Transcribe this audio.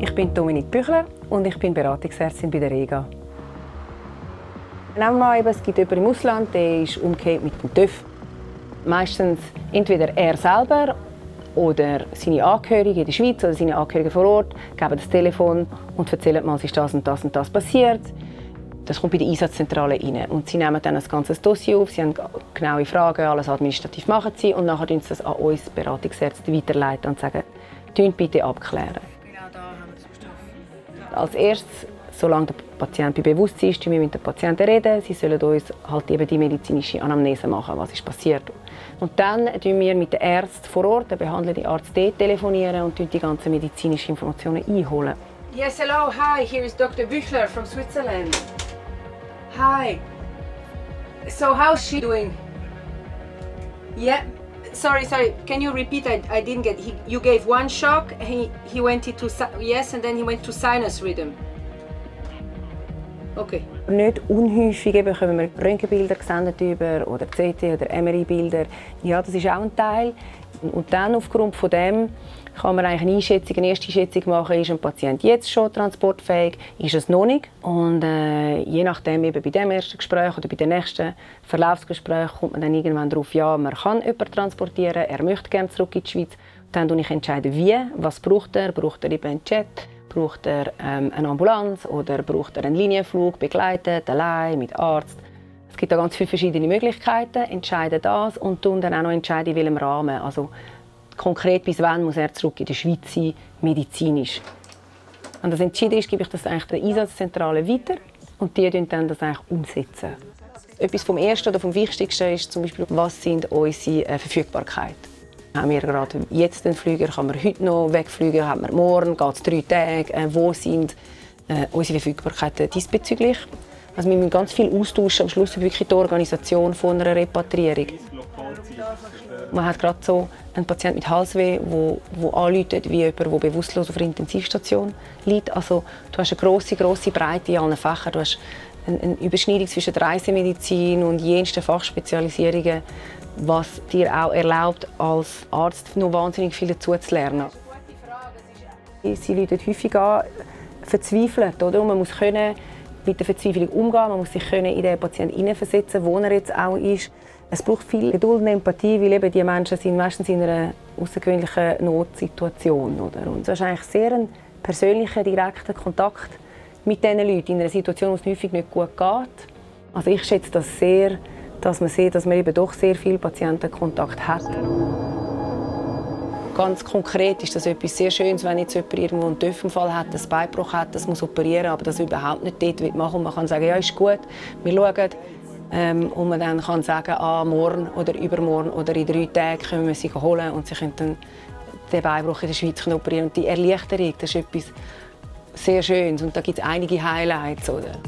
Ich bin Dominique Büchler und ich bin Beratungsärztin bei der Rega. Nehmen wir mal, es gibt jemanden im Ausland, der ist umgekehrt mit dem TÜV. Meistens entweder er selber oder seine Angehörigen in der Schweiz oder seine Angehörigen vor Ort geben das Telefon und erzählen mal, es ist das und das und das passiert. Das kommt bei der Einsatzzentrale rein. Und sie nehmen dann ein ganzes Dossier auf, sie haben genaue Fragen, alles administrativ machen sie und nachher leiten sie das an uns Beratungsärzte weiterleiten und sagen, bitte abklären. Genau da haben wir den Stoff. Als erstes, solange der Patient bei Bewusstsein ist, wir mit dem Patienten reden. Sie sollen uns halt eben die medizinische Anamnese machen, was ist passiert. Und dann telefonieren wir mit den Ärzten vor Ort, der behandelnde Arzt dort telefonieren und die ganzen medizinischen Informationen einholen. Yes, hello, hi, here is Dr. Büchler from Switzerland. Hi. So how's she doing? Yeah. Sorry. Can you repeat? I didn't get. You gave one shock. He went into yes, and then he went to sinus rhythm. Okay. Nicht unhäufig bekommen wir Röntgenbilder gesendet über oder CT oder MRI-Bilder. Ja, das ist auch ein Teil. Und dann aufgrund von dem kann man eigentlich eine erste Einschätzung machen, ist ein Patient jetzt schon transportfähig, ist es noch nicht. Und je nachdem, eben bei dem ersten Gespräch oder bei dem nächsten Verlaufsgespräch, kommt man dann irgendwann darauf, ja, man kann jemanden transportieren, er möchte gerne zurück in die Schweiz. Dann entscheide ich, wie, was braucht er eben einen Jet, braucht er eine Ambulanz oder braucht er einen Linienflug, begleitet, allein, mit Arzt. Es gibt da ganz viele verschiedene Möglichkeiten, entscheiden das und dann auch noch entscheiden, in welchem Rahmen. Also, konkret bis wann muss er zurück in die Schweiz sein, medizinisch. Wenn das entschieden ist, gebe ich das eigentlich der Einsatzzentrale weiter und die dann das eigentlich umsetzen. Etwas vom Ersten oder vom Wichtigsten ist zum Beispiel, was sind unsere Verfügbarkeiten. Haben wir gerade jetzt einen Flüger, kann man heute noch wegfliegen, haben wir morgen, geht es 3 Tage, wo sind unsere Verfügbarkeiten diesbezüglich. Also wir müssen ganz viel austauschen, am Schluss wirklich die Organisation von einer Repatriierung. Man hat gerade so einen Patienten mit Halsweh, der anläutet wie jemand, der bewusstlos auf einer Intensivstation liegt. Also, du hast eine grosse Breite in allen Fächern. Du hast eine Überschneidung zwischen der Reisemedizin und jensten Fachspezialisierungen, was dir auch erlaubt, als Arzt noch wahnsinnig viel dazu zu lernen. Sie läuten häufig an, verzweifelt. Oder? Und man muss mit der Verzweiflung umgehen, man muss sich in den Patienten hineinversetzen, wo er jetzt auch ist. Es braucht viel Geduld und Empathie, weil eben die Menschen sind meistens in einer außergewöhnlichen Notsituation. Oder? Und es ist eigentlich sehr ein persönlicher, direkter Kontakt mit diesen Leuten in einer Situation, wo es häufig nicht gut geht. Also ich schätze das sehr, dass man sieht, dass man eben doch sehr viel Patientenkontakt hat. Ganz konkret ist das etwas sehr Schönes, wenn jetzt jemand irgendwo einen Töpfenfall hat, einen Beinbruch hat, das muss operieren, aber das überhaupt nicht dort machen will. Man kann sagen, ja, ist gut, wir schauen. Und man dann kann sagen, morgen oder übermorgen oder in 3 Tagen können wir sie holen und sie können dann den Beinbruch in der Schweiz operieren. Und die Erleichterung, das ist etwas sehr Schönes und da gibt es einige Highlights. Oder?